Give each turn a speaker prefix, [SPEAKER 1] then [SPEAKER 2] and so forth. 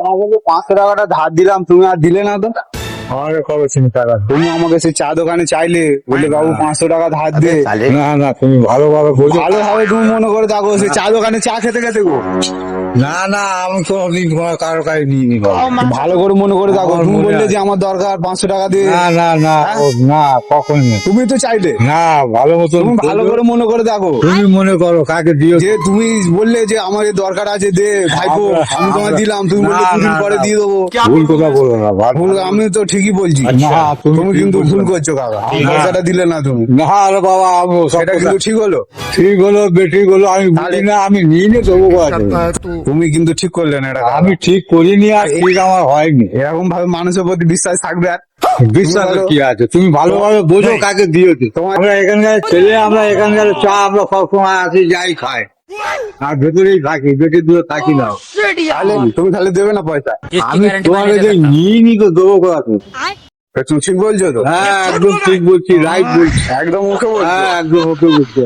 [SPEAKER 1] তোমাকে যে 500 টাকাটা ধার দিলাম তুমি আর দিলে না তো।
[SPEAKER 2] আমাকে কবে চিনি টাকা?
[SPEAKER 1] তুমি আমাকে সেই চা দোকানে চাইলে, বললে বাবু 500 টাকা ধার দে।
[SPEAKER 2] না না, তুমি ভালোভাবে বোঝো।
[SPEAKER 1] ভালোভাবে তুমি মনে করে থাকো, সেই চা দোকানে চা খেতে খেতে গো।
[SPEAKER 2] না না, আমি কোনোদিন কারো কাছে নিইনি বাবা।
[SPEAKER 1] ভালো করে মনে করে থাকো,
[SPEAKER 2] আমার
[SPEAKER 1] তুমি
[SPEAKER 2] মনে
[SPEAKER 1] বললে
[SPEAKER 2] আছে।
[SPEAKER 1] যে আমার দরকার 500 টাকা দিয়ে।
[SPEAKER 2] না না না,
[SPEAKER 1] হ্যাঁ?
[SPEAKER 2] না কখন না।
[SPEAKER 1] তুমি তো চাইলে,
[SPEAKER 2] না, ভালো মতন
[SPEAKER 1] তুমি ভালো
[SPEAKER 2] বোঝো।
[SPEAKER 1] করে মনে করে থাকো
[SPEAKER 2] তুমি মনে করো কাকে দিও।
[SPEAKER 1] যে তুমি বললে যে আমার এই দরকার আছে দে ভাইপো, আমি তোমায় দিলাম, তুমি বললে
[SPEAKER 2] না,
[SPEAKER 1] দুদিন
[SPEAKER 2] না,
[SPEAKER 1] পরে
[SPEAKER 2] না।
[SPEAKER 1] দিয়ে দেবো।
[SPEAKER 2] ভুল কথা বলো না
[SPEAKER 1] ভুল, আমি তো ঠিকই বলছি।
[SPEAKER 2] না, তুমি
[SPEAKER 1] তুমি
[SPEAKER 2] ঠিক
[SPEAKER 1] কিন্তু
[SPEAKER 2] বলছো
[SPEAKER 1] ভুল
[SPEAKER 2] না।
[SPEAKER 1] করছো কাকা, আমার
[SPEAKER 2] না।
[SPEAKER 1] পয়সাটা দিলে না তুমি।
[SPEAKER 2] না রে বাবা, আমি সব
[SPEAKER 1] সেটা
[SPEAKER 2] কথা
[SPEAKER 1] কিন্তু ঠিক হলো।
[SPEAKER 2] ঠিক হলো বেঠিক হলো আমি বুঝি
[SPEAKER 1] তাহলে-
[SPEAKER 2] না, আমি নিয়ে নিয়ে দেবো কথা।
[SPEAKER 1] তুমি কিন্তু ঠিক করলে না এটা কাকা।
[SPEAKER 2] আমি ঠিক করিনি আর ঠিক আমার হয়নি।
[SPEAKER 1] এরকম ভাবে মানুষের প্রতি বিশ্বাস থাকবে আর?
[SPEAKER 2] বিশ্বাস
[SPEAKER 1] তুমি বলো।
[SPEAKER 2] কি আছে, তুমি ভালোভাবে বোঝো
[SPEAKER 1] নেই।
[SPEAKER 2] কাকে দিয়েছে।
[SPEAKER 1] তোমার-
[SPEAKER 2] আমরা এখানকার ছেলে, আমরা এখানকার চা আমরা সবসময় আসি যাই খাই, আর ভেতরেই থাকি, বেশি দূরে থাকি না।
[SPEAKER 1] তাহলে তুমি তাহলে দেবে না পয়সা?
[SPEAKER 2] আমি তোমাকে যে নিয়ে নি তো দেবো কথা।
[SPEAKER 1] তুমি ঠিক বলছো তো?
[SPEAKER 2] হ্যাঁ, একদম ঠিক বলছি, রাইট বলছি।
[SPEAKER 1] একদম ওকে বলছো।
[SPEAKER 2] হ্যাঁ, একদম ওকে বলছি।